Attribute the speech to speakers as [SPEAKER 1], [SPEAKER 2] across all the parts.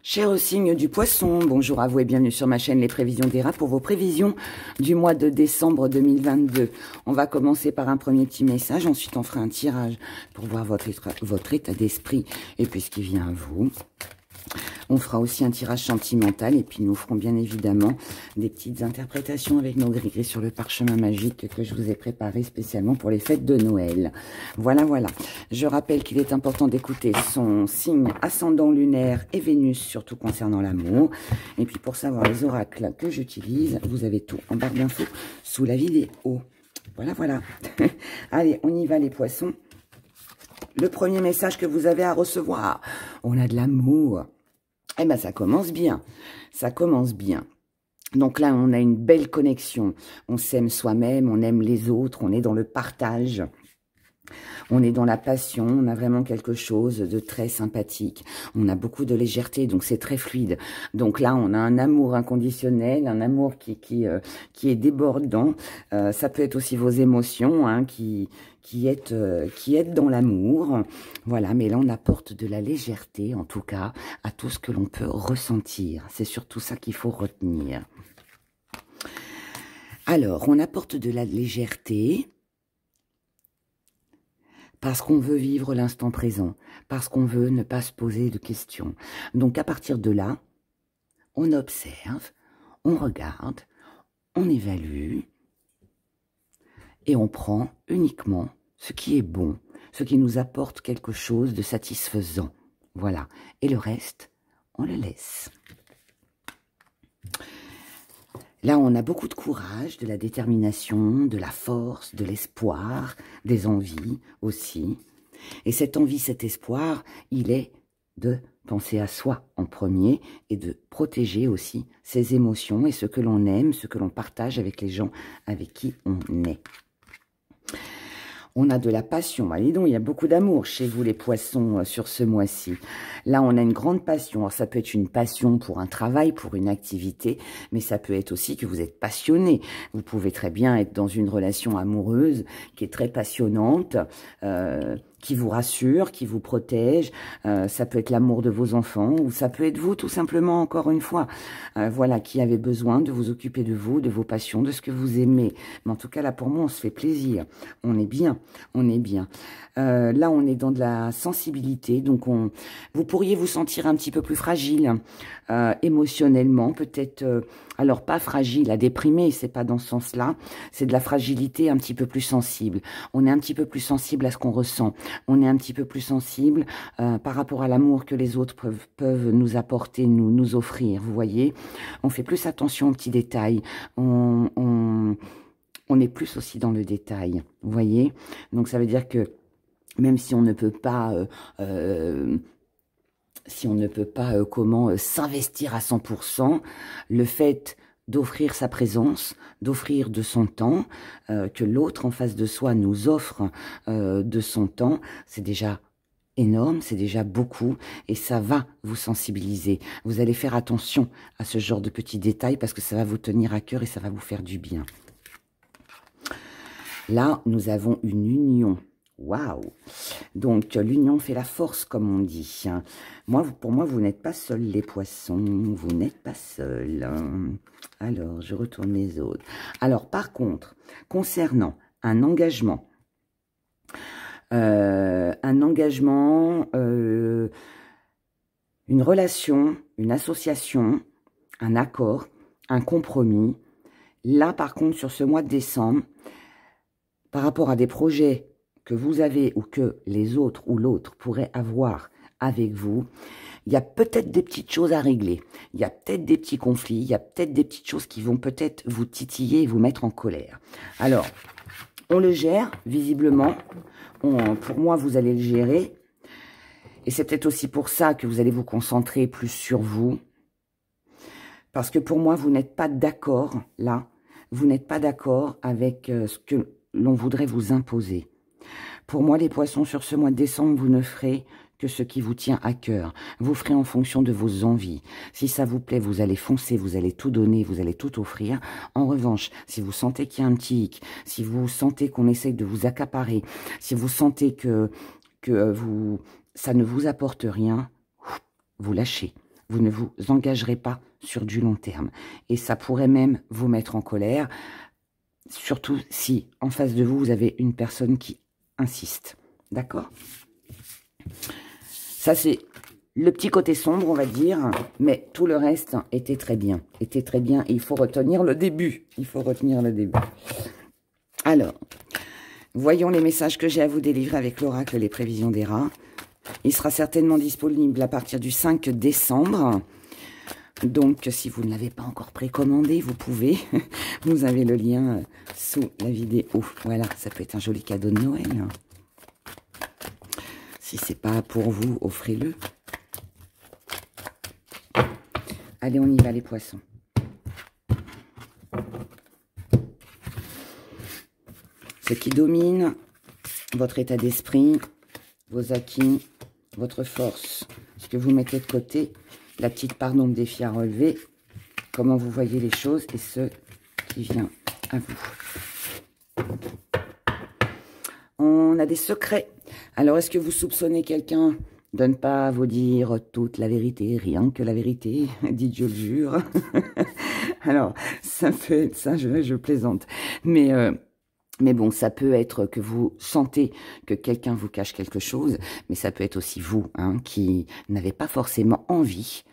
[SPEAKER 1] Cher signe du poisson, bonjour à vous et bienvenue sur ma chaîne Les Prévisions d'Héra pour vos prévisions du mois de décembre 2022. On va commencer par un premier petit message, ensuite on fera un tirage pour voir votre état d'esprit et puis ce qui vient à vous. On fera aussi un tirage sentimental et puis nous ferons bien évidemment des petites interprétations avec nos gris-gris sur le parchemin magique que je vous ai préparé spécialement pour les fêtes de Noël. Voilà, voilà. Je rappelle qu'il est important d'écouter son signe ascendant lunaire et Vénus, surtout concernant l'amour. Et puis pour savoir les oracles que j'utilise, vous avez tout en barre d'infos sous la vidéo. Voilà, voilà. Allez, on y va les poissons. Le premier message que vous avez à recevoir, on a de l'amour. Eh bien, ça commence bien. Ça commence bien. Donc là, on a une belle connexion. On s'aime soi-même, on aime les autres, on est dans le partage. On est dans la passion, on a vraiment quelque chose de très sympathique. On a beaucoup de légèreté, donc c'est très fluide. Donc là, on a un amour inconditionnel, un amour qui est débordant. Ça peut être aussi vos émotions hein, qui aident dans l'amour. Voilà, mais là, on apporte de la légèreté, en tout cas, à tout ce que l'on peut ressentir. C'est surtout ça qu'il faut retenir. Alors, on apporte de la légèreté parce qu'on veut vivre l'instant présent, parce qu'on veut ne pas se poser de questions. Donc, à partir de là, on observe, on regarde, on évalue et on prend uniquement ce qui est bon, ce qui nous apporte quelque chose de satisfaisant. Voilà. Et le reste, on le laisse. Là, on a beaucoup de courage, de la détermination, de la force, de l'espoir, des envies aussi. Et cette envie, cet espoir, il est de penser à soi en premier et de protéger aussi ses émotions et ce que l'on aime, ce que l'on partage avec les gens avec qui on est. On a de la passion. Allez donc, il y a beaucoup d'amour chez vous, les poissons, sur ce mois-ci. Là, on a une grande passion. Alors, ça peut être une passion pour un travail, pour une activité, mais ça peut être aussi que vous êtes passionné. Vous pouvez très bien être dans une relation amoureuse qui est très passionnante, qui vous rassure, qui vous protège. Ça peut être l'amour de vos enfants ou ça peut être vous, tout simplement, encore une fois. Voilà, qui avez besoin de vous occuper de vous, de vos passions, de ce que vous aimez. Mais en tout cas, là, pour moi, on se fait plaisir. On est bien. On est bien. Là, on est dans de la sensibilité. Donc, vous pourriez vous sentir un petit peu plus fragile émotionnellement. Peut-être, alors pas fragile, à déprimer, c'est pas dans ce sens-là. C'est de la fragilité un petit peu plus sensible. On est un petit peu plus sensible à ce qu'on ressent. On est un petit peu plus sensible par rapport à l'amour que les autres peuvent nous apporter, nous offrir. Vous voyez, on fait plus attention aux petits détails. On est plus aussi dans le détail, vous voyez. Donc, ça veut dire que même si on ne peut pas, s'investir à 100%, le fait d'offrir sa présence, d'offrir de son temps, que l'autre en face de soi nous offre de son temps, c'est déjà énorme, c'est déjà beaucoup et ça va vous sensibiliser. Vous allez faire attention à ce genre de petits détails parce que ça va vous tenir à cœur et ça va vous faire du bien. Là, nous avons une union. Waouh! Donc, l'union fait la force, comme on dit. Pour moi, vous n'êtes pas seuls, les poissons. Vous n'êtes pas seuls. Alors, je retourne les autres. Alors, par contre, concernant un engagement, une relation, une association, un accord, un compromis, là, par contre, sur ce mois de décembre, par rapport à des projets que vous avez ou que les autres ou l'autre pourraient avoir avec vous, il y a peut-être des petites choses à régler. Il y a peut-être des petits conflits, il y a peut-être des petites choses qui vont peut-être vous titiller et vous mettre en colère. Alors, on le gère, visiblement. Pour moi, vous allez le gérer. Et c'est peut-être aussi pour ça que vous allez vous concentrer plus sur vous. Parce que pour moi, vous n'êtes pas d'accord, là. Vous n'êtes pas d'accord avec ce que l'on voudrait vous imposer. Pour moi, les poissons, sur ce mois de décembre, vous ne ferez que ce qui vous tient à cœur. Vous ferez en fonction de vos envies. Si ça vous plaît, vous allez foncer, vous allez tout donner, vous allez tout offrir. En revanche, si vous sentez qu'il y a un petit hic, si vous sentez qu'on essaye de vous accaparer, si vous sentez que ça ne vous apporte rien, vous lâchez. Vous ne vous engagerez pas sur du long terme. Et ça pourrait même vous mettre en colère, surtout si en face de vous, vous avez une personne qui insiste. D'accord? Ça, c'est le petit côté sombre, on va dire, mais tout le reste était très bien. Était très bien et il faut retenir le début. Il faut retenir le début. Alors, voyons les messages que j'ai à vous délivrer avec l'oracle Les Prévisions des Rats. Il sera certainement disponible à partir du 5 décembre. Donc, si vous ne l'avez pas encore précommandé, vous pouvez. Vous avez le lien sous la vidéo. Voilà, ça peut être un joli cadeau de Noël. Si c'est pas pour vous, offrez-le. Allez, on y va les poissons. Ce qui domine votre état d'esprit, vos acquis, votre force, ce que vous mettez de côté, la petite part d'ombre défi à relever, comment vous voyez les choses et ce qui vient à vous. On a des secrets. Alors, est-ce que vous soupçonnez quelqu'un de ne pas vous dire toute la vérité, rien que la vérité, dit Dieu le jure. Alors, ça peut être ça, je plaisante. Mais bon, ça peut être que vous sentez que quelqu'un vous cache quelque chose, mais ça peut être aussi vous qui n'avez pas forcément envie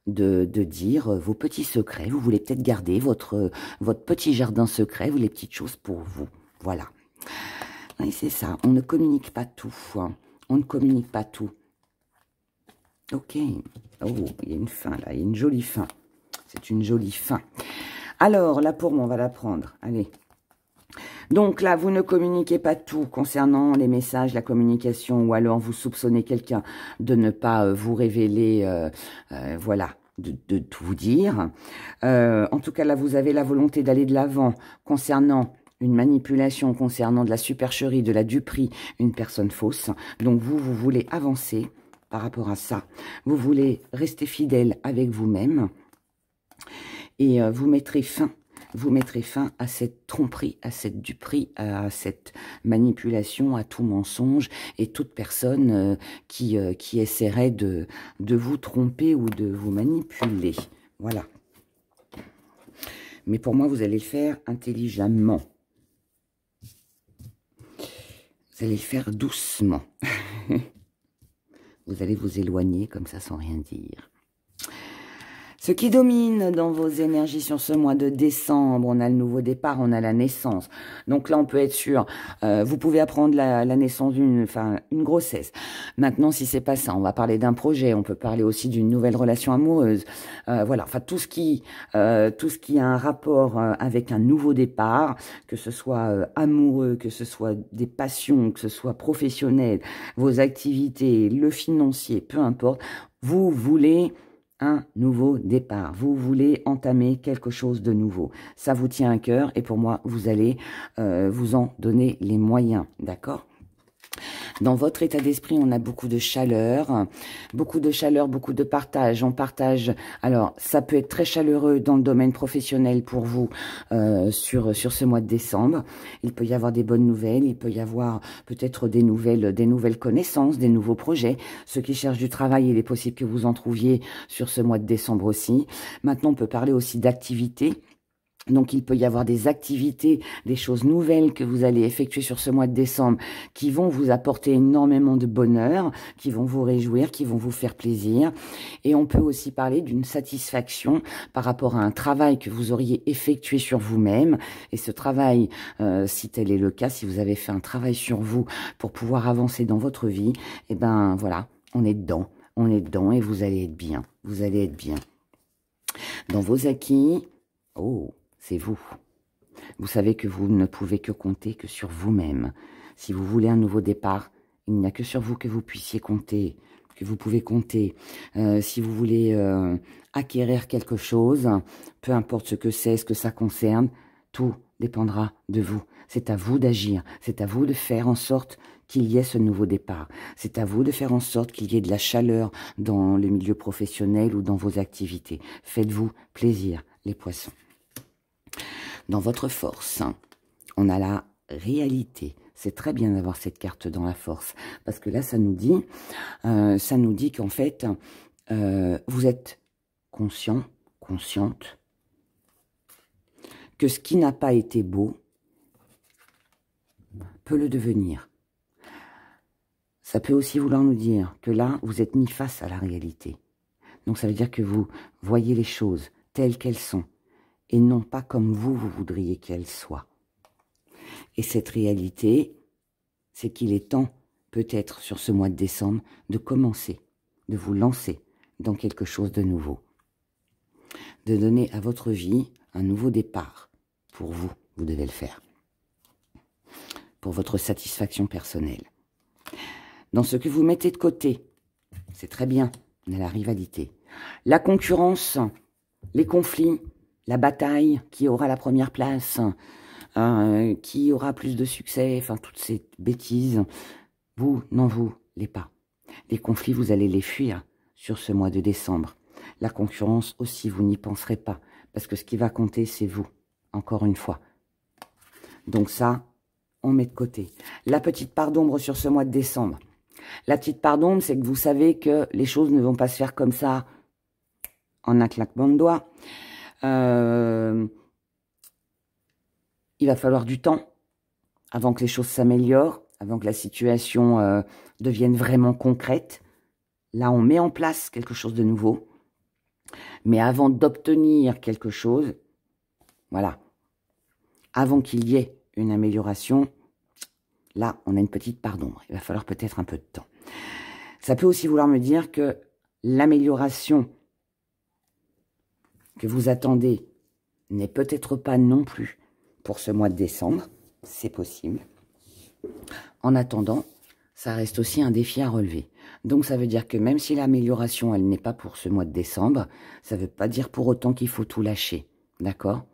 [SPEAKER 1] de dire vos petits secrets. Vous voulez peut-être garder votre petit jardin secret, les petites choses pour vous. Voilà. Et c'est ça, on ne communique pas tout. On ne communique pas tout. Ok. Oh, il y a une fin là, il y a une jolie fin. C'est une jolie fin. Alors, la pourme, on va la prendre. Allez. Donc là, vous ne communiquez pas tout concernant les messages, la communication, ou alors vous soupçonnez quelqu'un de ne pas vous révéler, voilà, de tout vous dire. En tout cas, là, vous avez la volonté d'aller de l'avant concernant une manipulation, concernant de la supercherie, de la duperie, une personne fausse. Donc vous voulez avancer par rapport à ça. Vous voulez rester fidèle avec vous-même et vous mettrez fin à cette tromperie, à cette duperie, à cette manipulation, à tout mensonge et toute personne qui essaierait de vous tromper ou de vous manipuler. Voilà. Mais pour moi, vous allez le faire intelligemment. Vous allez le faire doucement. Vous allez vous éloigner comme ça sans rien dire. Ce qui domine dans vos énergies sur ce mois de décembre, on a le nouveau départ, on a la naissance. Donc là, on peut être sûr, vous pouvez apprendre la naissance une grossesse. Maintenant, si c'est pas ça, on va parler d'un projet, on peut parler aussi d'une nouvelle relation amoureuse. Voilà, enfin tout ce qui a un rapport avec un nouveau départ, que ce soit amoureux, que ce soit des passions, que ce soit professionnel, vos activités, le financier, peu importe, vous voulez un nouveau départ. Vous voulez entamer quelque chose de nouveau. Ça vous tient à cœur et pour moi, vous allez vous en donner les moyens. D'accord ? Dans votre état d'esprit, on a beaucoup de chaleur, beaucoup de partage. On partage, alors ça peut être très chaleureux dans le domaine professionnel pour vous sur ce mois de décembre. Il peut y avoir des bonnes nouvelles, il peut y avoir peut-être des nouvelles connaissances, des nouveaux projets. Ceux qui cherchent du travail, il est possible que vous en trouviez sur ce mois de décembre aussi. Maintenant, on peut parler aussi d'activités. Donc, il peut y avoir des activités, des choses nouvelles que vous allez effectuer sur ce mois de décembre qui vont vous apporter énormément de bonheur, qui vont vous réjouir, qui vont vous faire plaisir. Et on peut aussi parler d'une satisfaction par rapport à un travail que vous auriez effectué sur vous-même. Et ce travail, si tel est le cas, si vous avez fait un travail sur vous pour pouvoir avancer dans votre vie, eh ben voilà, on est dedans et vous allez être bien. Vous allez être bien. Dans vos acquis, oh, c'est vous. Vous savez que vous ne pouvez que compter que sur vous-même. Si vous voulez un nouveau départ, il n'y a que sur vous que vous puissiez compter, que vous pouvez compter. Si vous voulez acquérir quelque chose, peu importe ce que c'est, ce que ça concerne, tout dépendra de vous. C'est à vous d'agir. C'est à vous de faire en sorte qu'il y ait ce nouveau départ. C'est à vous de faire en sorte qu'il y ait de la chaleur dans le milieu professionnel ou dans vos activités. Faites-vous plaisir, les poissons. Dans votre force, on a la réalité. C'est très bien d'avoir cette carte dans la force. Parce que là, ça nous dit qu'en fait, vous êtes conscient, consciente, que ce qui n'a pas été beau peut le devenir. Ça peut aussi vouloir nous dire que là, vous êtes mis face à la réalité. Donc ça veut dire que vous voyez les choses telles qu'elles sont et non pas comme vous voudriez qu'elles soient. Et cette réalité, c'est qu'il est temps, peut-être sur ce mois de décembre, de commencer, de vous lancer dans quelque chose de nouveau. De donner à votre vie un nouveau départ. Pour vous, vous devez le faire. Pour votre satisfaction personnelle. Dans ce que vous mettez de côté, c'est très bien, on a la rivalité. La concurrence, les conflits, la bataille, qui aura la première place, qui aura plus de succès, enfin toutes ces bêtises, vous, non vous, les pas. Les conflits, vous allez les fuir sur ce mois de décembre. La concurrence aussi, vous n'y penserez pas, parce que ce qui va compter, c'est vous, encore une fois. Donc ça, on met de côté. La petite part d'ombre sur ce mois de décembre. La petite part d'ombre, c'est que vous savez que les choses ne vont pas se faire comme ça en un claquement de doigts. Il va falloir du temps avant que les choses s'améliorent, avant que la situation devienne vraiment concrète. Là, on met en place quelque chose de nouveau. Mais avant d'obtenir quelque chose, voilà, avant qu'il y ait une amélioration, là, on a une petite part d'ombre. Il va falloir peut-être un peu de temps. Ça peut aussi vouloir me dire que l'amélioration que vous attendez n'est peut-être pas non plus pour ce mois de décembre. C'est possible. En attendant, ça reste aussi un défi à relever. Donc, ça veut dire que même si l'amélioration, elle n'est pas pour ce mois de décembre, ça ne veut pas dire pour autant qu'il faut tout lâcher. D'accord?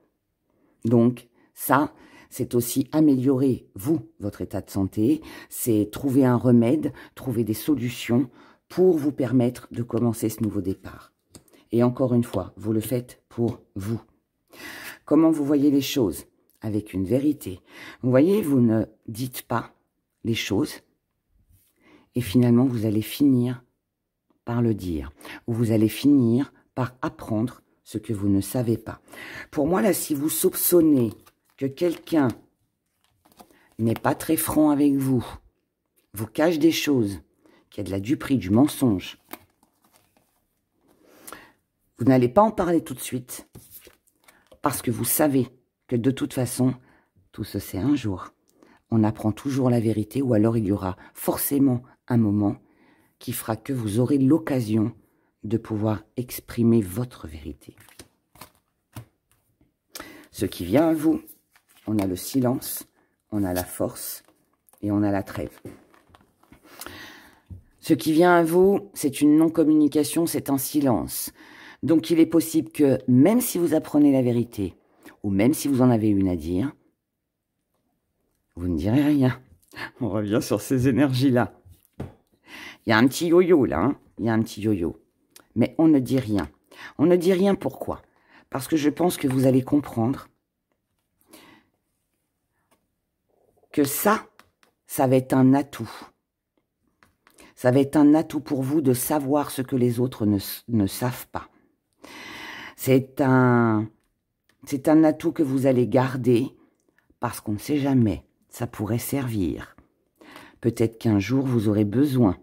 [SPEAKER 1] Donc, ça, c'est aussi améliorer, vous, votre état de santé. C'est trouver un remède, trouver des solutions pour vous permettre de commencer ce nouveau départ. Et encore une fois, vous le faites pour vous. Comment vous voyez les choses? Avec une vérité. Vous voyez, vous ne dites pas les choses et finalement, vous allez finir par le dire. Ou vous allez finir par apprendre ce que vous ne savez pas. Pour moi, là, si vous soupçonnez que quelqu'un n'est pas très franc avec vous, vous cache des choses, qu'il y a de la duperie, du mensonge, vous n'allez pas en parler tout de suite parce que vous savez que de toute façon, tout se sait un jour. On apprend toujours la vérité ou alors il y aura forcément un moment qui fera que vous aurez l'occasion de pouvoir exprimer votre vérité. Ce qui vient à vous, on a le silence, on a la force et on a la trêve. Ce qui vient à vous, c'est une non-communication, c'est un silence. Donc il est possible que même si vous apprenez la vérité, ou même si vous en avez une à dire, vous ne direz rien. On revient sur ces énergies-là. Il y a un petit yo-yo là, hein, il y a un petit yo-yo. Mais on ne dit rien. On ne dit rien pourquoi? Parce que je pense que vous allez comprendre que ça va être un atout. Ça va être un atout pour vous de savoir ce que les autres ne savent pas. C'est un atout que vous allez garder parce qu'on ne sait jamais. Ça pourrait servir. Peut-être qu'un jour, vous aurez besoin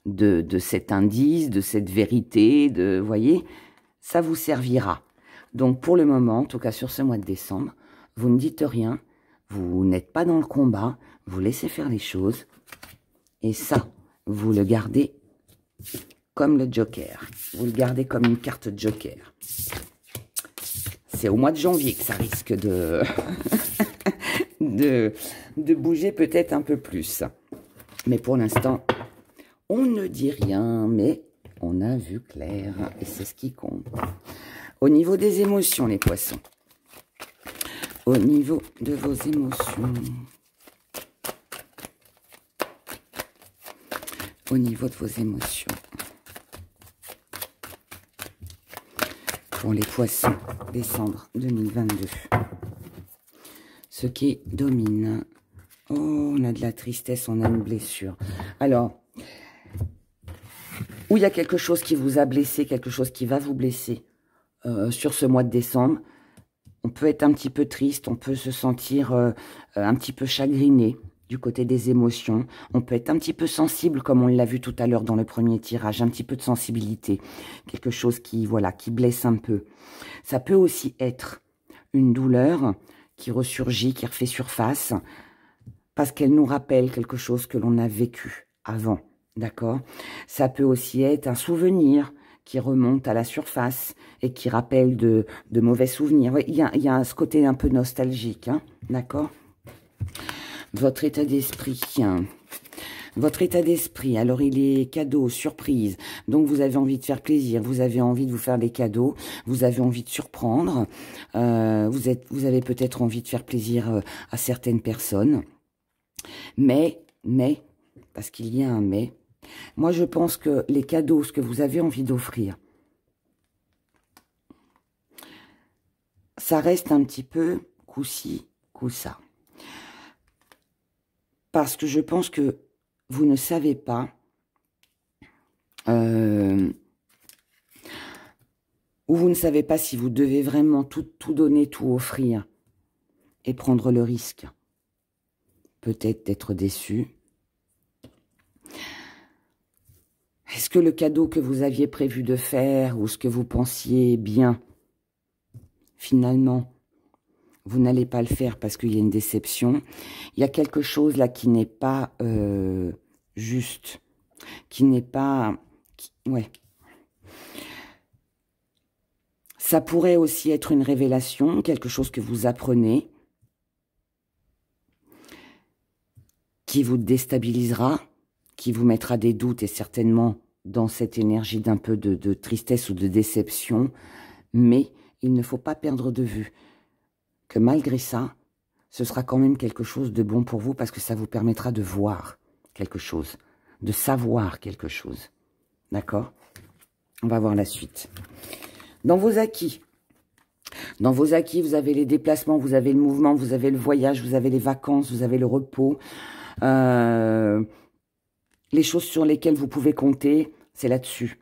[SPEAKER 1] de cet indice, de cette vérité, vous voyez, ça vous servira. Donc, pour le moment, en tout cas sur ce mois de décembre, vous ne dites rien, vous n'êtes pas dans le combat, vous laissez faire les choses, et ça, vous le gardez comme le joker. Vous le gardez comme une carte joker. C'est au mois de janvier que ça risque de... de bouger peut-être un peu plus. Mais pour l'instant, on ne dit rien, mais on a vu clair. Et c'est ce qui compte. Au niveau des émotions, les poissons. Au niveau de vos émotions. Au niveau de vos émotions. Pour les poissons, décembre 2022. Ce qui domine. Oh, on a de la tristesse, on a une blessure. Alors, Ou il y a quelque chose qui vous a blessé, quelque chose qui va vous blesser sur ce mois de décembre. On peut être un petit peu triste, on peut se sentir un petit peu chagriné du côté des émotions. On peut être un petit peu sensible, comme on l'a vu tout à l'heure dans le premier tirage, un petit peu de sensibilité. Quelque chose qui, voilà, qui blesse un peu. Ça peut aussi être une douleur qui ressurgit, qui refait surface, parce qu'elle nous rappelle quelque chose que l'on a vécu avant, d'accord? Ça peut aussi être un souvenir qui remonte à la surface et qui rappelle de mauvais souvenirs. Il y a ce côté un peu nostalgique, hein, d'accord? Votre état d'esprit, votre état d'esprit, alors il est cadeau, surprise, donc vous avez envie de faire plaisir, vous avez envie de vous faire des cadeaux, vous avez envie de surprendre, vous avez peut-être envie de faire plaisir à certaines personnes, mais, parce qu'il y a un mais, moi je pense que les cadeaux, ce que vous avez envie d'offrir, ça reste un petit peu coup-ci, coup-ça. Parce que je pense que vous ne savez pas ou vous ne savez pas si vous devez vraiment tout donner, tout offrir et prendre le risque. Peut-être d'être déçu. Est-ce que le cadeau que vous aviez prévu de faire ou ce que vous pensiez bien, finalement, vous n'allez pas le faire parce qu'il y a une déception. Il y a quelque chose là qui n'est pas juste, qui n'est pas... ouais. Ça pourrait aussi être une révélation, quelque chose que vous apprenez, qui vous déstabilisera, qui vous mettra des doutes et certainement dans cette énergie d'un peu de tristesse ou de déception. Mais il ne faut pas perdre de vue que malgré ça, ce sera quand même quelque chose de bon pour vous parce que ça vous permettra de voir quelque chose, de savoir quelque chose. D'accord? On va voir la suite. Dans vos acquis, vous avez les déplacements, vous avez le mouvement, vous avez le voyage, vous avez les vacances, vous avez le repos. Les choses sur lesquelles vous pouvez compter, c'est là-dessus.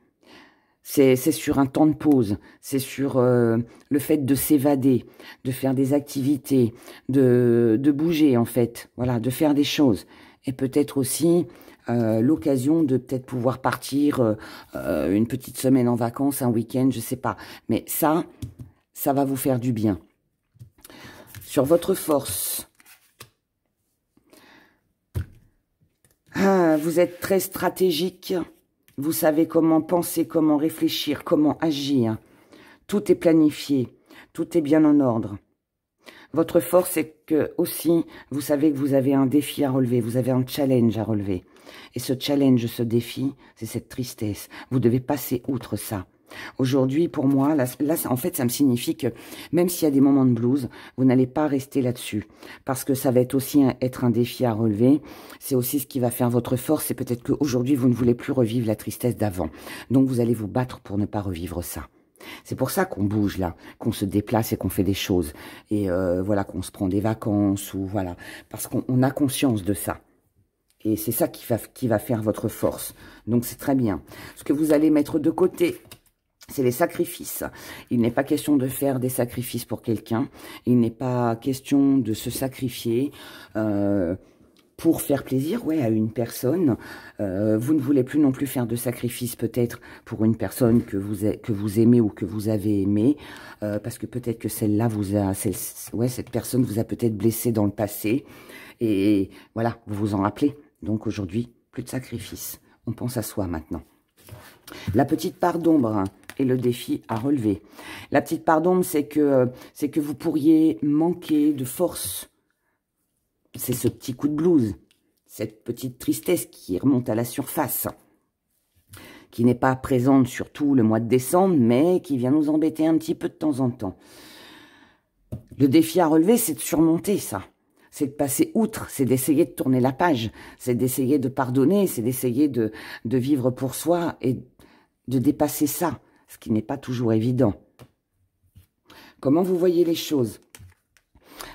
[SPEAKER 1] C'est sur un temps de pause, c'est sur le fait de s'évader, de faire des activités, de bouger en fait, voilà, de faire des choses. Et peut-être aussi l'occasion de peut-être pouvoir partir une petite semaine en vacances, un week-end, je sais pas. Mais ça va vous faire du bien. Sur votre force, vous êtes très stratégique. Vous savez comment penser, comment réfléchir, comment agir. Tout est planifié, tout est bien en ordre. Votre force, c'est que aussi, vous savez que vous avez un défi à relever, vous avez un challenge à relever. Et ce challenge, ce défi, c'est cette tristesse. Vous devez passer outre ça. Aujourd'hui, pour moi, là, en fait, ça me signifie que même s'il y a des moments de blues, vous n'allez pas rester là-dessus. Parce que ça va être aussi être un défi à relever. C'est aussi ce qui va faire votre force. C'est peut-être qu'aujourd'hui, vous ne voulez plus revivre la tristesse d'avant. Donc, vous allez vous battre pour ne pas revivre ça. C'est pour ça qu'on bouge là, qu'on se déplace et qu'on fait des choses. Et voilà, qu'on se prend des vacances ou voilà. Parce qu'on a conscience de ça. Et c'est ça qui va faire votre force. Donc, c'est très bien. Ce que vous allez mettre de côté, c'est les sacrifices. Il n'est pas question de faire des sacrifices pour quelqu'un. Il n'est pas question de se sacrifier pour faire plaisir à une personne. Vous ne voulez plus non plus faire de sacrifices peut-être pour une personne que vous aimez ou que vous avez aimé. Parce que peut-être que celle-là cette personne vous a peut-être blessé dans le passé. Et voilà, vous vous en rappelez. Donc aujourd'hui, plus de sacrifices. On pense à soi maintenant. La petite part d'ombre et le défi à relever. La petite part d'ombre, c'est que vous pourriez manquer de force. C'est ce petit coup de blues, cette petite tristesse qui remonte à la surface, qui n'est pas présente sur tout le mois de décembre, mais qui vient nous embêter un petit peu de temps en temps. Le défi à relever, c'est de surmonter ça. C'est de passer outre, c'est d'essayer de tourner la page, c'est d'essayer de pardonner, c'est d'essayer de vivre pour soi et de dépasser ça, ce qui n'est pas toujours évident. Comment vous voyez les choses?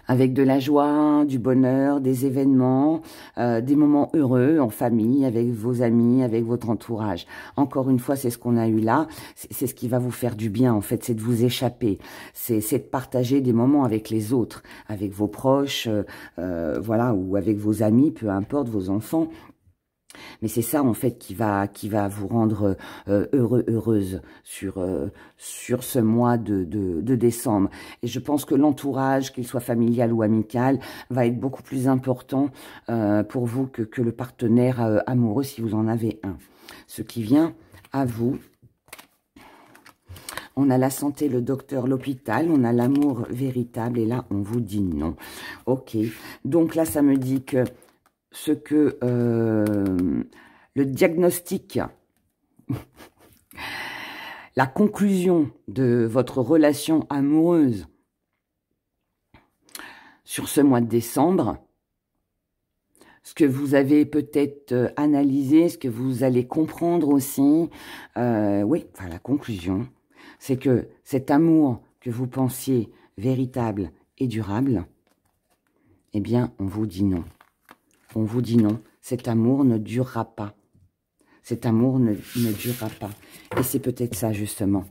[SPEAKER 1] avec de la joie, du bonheur, des événements, des moments heureux en famille, avec vos amis, avec votre entourage. Encore une fois, c'est ce qu'on a eu là, c'est ce qui va vous faire du bien en fait, c'est de vous échapper, c'est de partager des moments avec les autres, avec vos proches, voilà, ou avec vos amis, peu importe, vos enfants. Mais c'est ça en fait qui va vous rendre heureux, heureuse sur ce mois de décembre. Et je pense que l'entourage, qu'il soit familial ou amical, va être beaucoup plus important pour vous que le partenaire amoureux si vous en avez un. Ce qui vient à vous. On a la santé, le docteur, l'hôpital, on a l'amour véritable et là on vous dit non. Ok, donc là ça me dit que ce que le diagnostic, la conclusion de votre relation amoureuse sur ce mois de décembre, ce que vous avez peut-être analysé, ce que vous allez comprendre aussi, oui, enfin la conclusion, c'est que cet amour que vous pensiez véritable et durable, eh bien, on vous dit non. On vous dit non, cet amour ne durera pas. Cet amour ne durera pas. Et c'est peut-être ça, justement,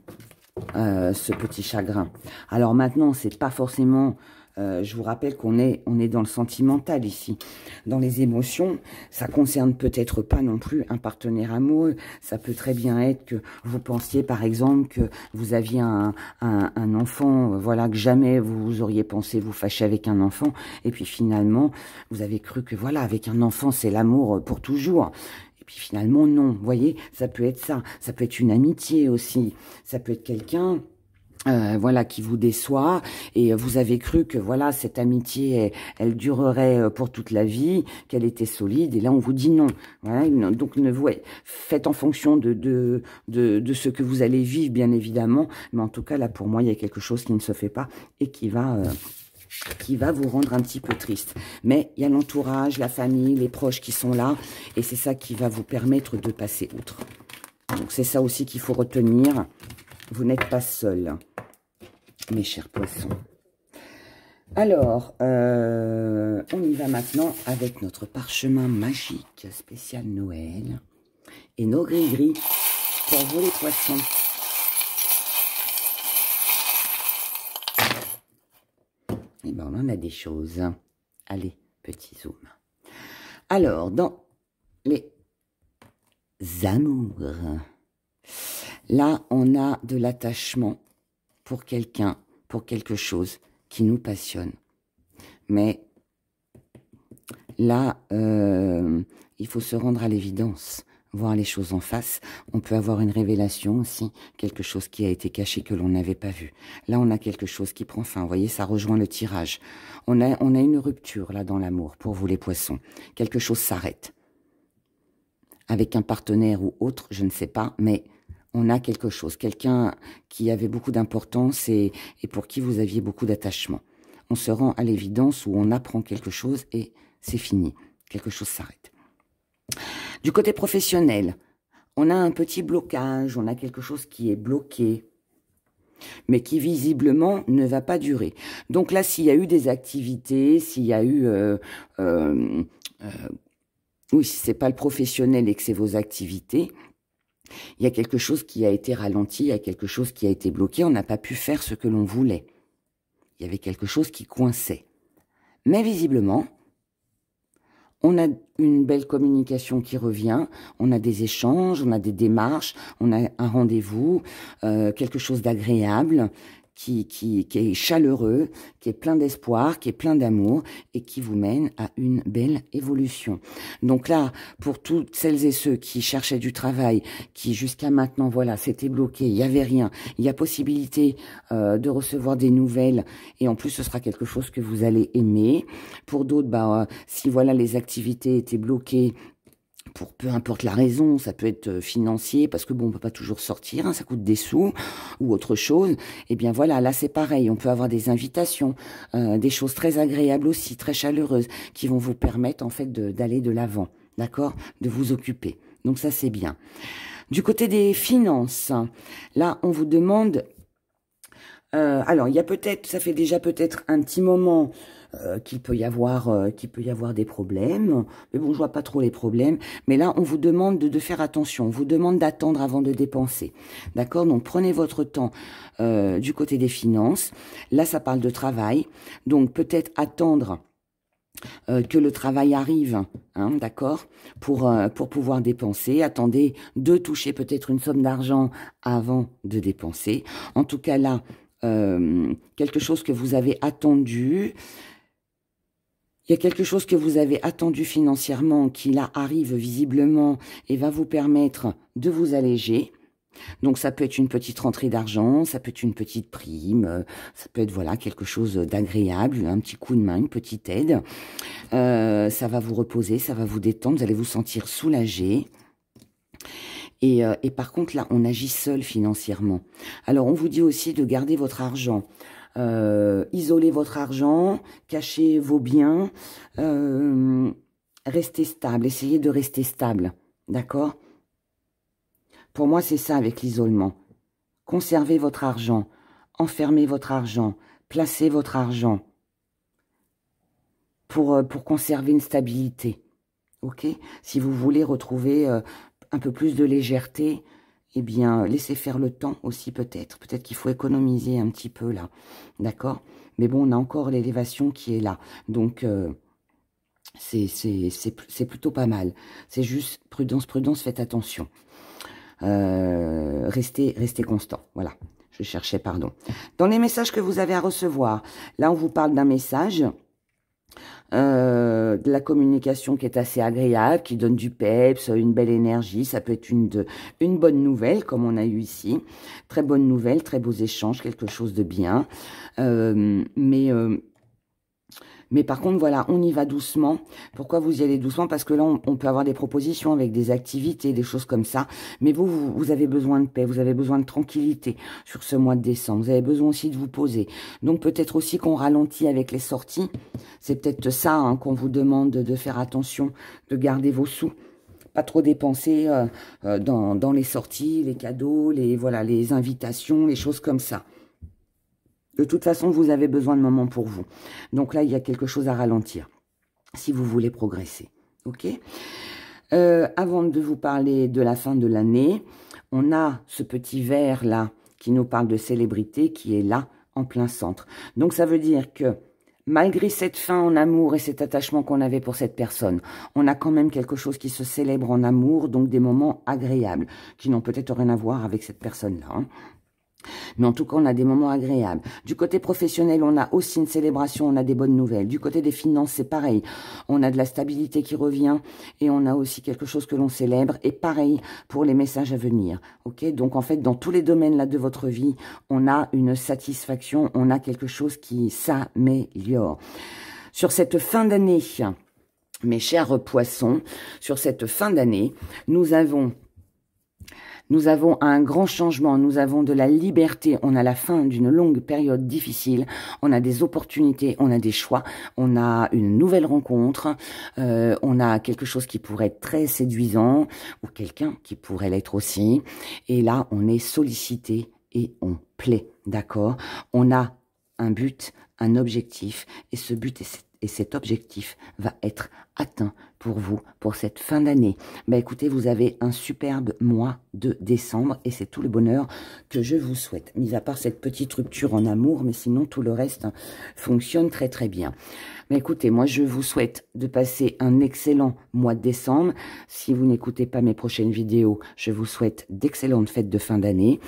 [SPEAKER 1] ce petit chagrin. Alors maintenant, c'est pas forcément... je vous rappelle qu'on est dans le sentimental ici. Dans les émotions, ça concerne peut-être pas non plus un partenaire amoureux. Ça peut très bien être que vous pensiez, par exemple, que vous aviez un enfant, voilà, que jamais vous auriez pensé vous fâcher avec un enfant. Et puis finalement, vous avez cru que, voilà, avec un enfant, c'est l'amour pour toujours. Et puis finalement, non. Vous voyez, ça peut être ça. Ça peut être une amitié aussi. Ça peut être quelqu'un... voilà, qui vous déçoit, et vous avez cru que voilà, cette amitié, elle durerait pour toute la vie, qu'elle était solide, et là on vous dit non. Voilà, donc faites en fonction de ce que vous allez vivre, bien évidemment, mais en tout cas là pour moi il y a quelque chose qui ne se fait pas et qui va vous rendre un petit peu triste. Mais il y a l'entourage, la famille, les proches qui sont là, et c'est ça qui va vous permettre de passer outre. Donc c'est ça aussi qu'il faut retenir. Vous n'êtes pas seul, mes chers poissons. Alors, on y va maintenant avec notre parchemin magique spécial Noël. Et nos gris-gris pour vous les poissons. Et bien, on en a des choses. Allez, petit zoom. Alors, dans les amours... Là, on a de l'attachement pour quelqu'un, pour quelque chose qui nous passionne. Mais là, il faut se rendre à l'évidence, voir les choses en face. On peut avoir une révélation aussi, quelque chose qui a été caché que l'on n'avait pas vu. Là, on a quelque chose qui prend fin. Vous voyez, ça rejoint le tirage. On a une rupture là dans l'amour pour vous les poissons. Quelque chose s'arrête. Avec un partenaire ou autre, je ne sais pas, mais... on a quelque chose, quelqu'un qui avait beaucoup d'importance et pour qui vous aviez beaucoup d'attachement. On se rend à l'évidence où on apprend quelque chose et c'est fini. Quelque chose s'arrête. Du côté professionnel, on a un petit blocage, on a quelque chose qui est bloqué, mais qui visiblement ne va pas durer. Donc là, s'il y a eu des activités, s'il y a eu... oui, si c'est pas le professionnel et que c'est vos activités... il y a quelque chose qui a été ralenti, il y a quelque chose qui a été bloqué, on n'a pas pu faire ce que l'on voulait. Il y avait quelque chose qui coinçait. Mais visiblement, on a une belle communication qui revient, on a des échanges, on a des démarches, on a un rendez-vous, quelque chose d'agréable, qui est chaleureux, qui est plein d'espoir, qui est plein d'amour et qui vous mène à une belle évolution. Donc là, pour toutes celles et ceux qui cherchaient du travail, qui jusqu'à maintenant, voilà, c'était bloqué, il n'y avait rien, il y a possibilité de recevoir des nouvelles et en plus ce sera quelque chose que vous allez aimer. Pour d'autres, si voilà les activités étaient bloquées, pour peu importe la raison, ça peut être financier, parce que bon, on peut pas toujours sortir, hein, ça coûte des sous, ou autre chose, et bien voilà, là c'est pareil, on peut avoir des invitations, des choses très agréables aussi, très chaleureuses, qui vont vous permettre en fait d'aller de l'avant, d'accord, de vous occuper, donc ça c'est bien. Du côté des finances, là on vous demande Alors, il y a peut-être, ça fait déjà peut-être un petit moment qu'il peut y avoir des problèmes. Mais bon, je vois pas trop les problèmes. Mais là, on vous demande de faire attention. On vous demande d'attendre avant de dépenser. D'accord? Donc, prenez votre temps du côté des finances. Là, ça parle de travail. Donc, peut-être attendre que le travail arrive, hein, d'accord, pour pouvoir dépenser. Attendez de toucher peut-être une somme d'argent avant de dépenser. En tout cas, là, quelque chose que vous avez attendu. Il y a quelque chose que vous avez attendu financièrement qui là arrive visiblement et va vous permettre de vous alléger. Donc ça peut être une petite rentrée d'argent, ça peut être une petite prime, ça peut être voilà quelque chose d'agréable, un petit coup de main, une petite aide. Ça va vous reposer, ça va vous détendre, vous allez vous sentir soulagé. Et par contre, là, on agit seul financièrement. Alors, on vous dit aussi de garder votre argent. Isoler votre argent, cacher vos biens, restez stable, essayez de rester stable. D'accord? Pour moi, c'est ça avec l'isolement. Conservez votre argent, enfermez votre argent, placez votre argent pour conserver une stabilité. Ok? Si vous voulez retrouver un peu plus de légèreté, eh bien, laissez faire le temps aussi peut-être. Peut-être qu'il faut économiser un petit peu là. D'accord? Mais bon, on a encore l'élévation qui est là. Donc, c'est plutôt pas mal. C'est juste prudence, prudence, faites attention. Restez constant. Voilà. Je cherchais, pardon. Dans les messages que vous avez à recevoir, là, on vous parle d'un message... de la communication qui est assez agréable, qui donne du peps, une belle énergie. Ça peut être une bonne nouvelle, comme on a eu ici. Très bonne nouvelle, très beaux échanges, quelque chose de bien. Mais par contre, voilà, on y va doucement. Pourquoi vous y allez doucement? Parce que là, on peut avoir des propositions avec des activités, des choses comme ça. Mais vous avez besoin de paix, vous avez besoin de tranquillité sur ce mois de décembre. Vous avez besoin aussi de vous poser. Donc, peut-être aussi qu'on ralentit avec les sorties. C'est peut-être ça hein, qu'on vous demande de faire attention, de garder vos sous. Pas trop dépenser dans les sorties, les cadeaux, les invitations, les choses comme ça. De toute façon, vous avez besoin de moments pour vous. Donc là, il y a quelque chose à ralentir, si vous voulez progresser. Ok? Avant de vous parler de la fin de l'année, on a ce petit verre là, qui nous parle de célébrité, qui est là, en plein centre. Donc ça veut dire que, malgré cette fin en amour et cet attachement qu'on avait pour cette personne, on a quand même quelque chose qui se célèbre en amour, donc des moments agréables, qui n'ont peut-être rien à voir avec cette personne-là, hein. Mais en tout cas, on a des moments agréables. Du côté professionnel, on a aussi une célébration, on a des bonnes nouvelles. Du côté des finances, c'est pareil. On a de la stabilité qui revient et on a aussi quelque chose que l'on célèbre. Et pareil pour les messages à venir. Ok? Donc, en fait, dans tous les domaines là de votre vie, on a une satisfaction, on a quelque chose qui s'améliore. Sur cette fin d'année, mes chers poissons, sur cette fin d'année, nous avons un grand changement, nous avons de la liberté, on a la fin d'une longue période difficile, on a des opportunités, on a des choix, on a une nouvelle rencontre, on a quelque chose qui pourrait être très séduisant, ou quelqu'un qui pourrait l'être aussi, et là on est sollicité et on plaît, d'accord? On a un but, un objectif, et ce but et cet objectif va être atteint pour vous, pour cette fin d'année. Ben écoutez, vous avez un superbe mois de décembre et c'est tout le bonheur que je vous souhaite. Mis à part cette petite rupture en amour, mais sinon tout le reste fonctionne très très bien. Mais écoutez, moi je vous souhaite de passer un excellent mois de décembre. Si vous n'écoutez pas mes prochaines vidéos, je vous souhaite d'excellentes fêtes de fin d'année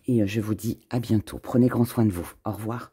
[SPEAKER 1] et je vous dis à bientôt. Prenez grand soin de vous. Au revoir.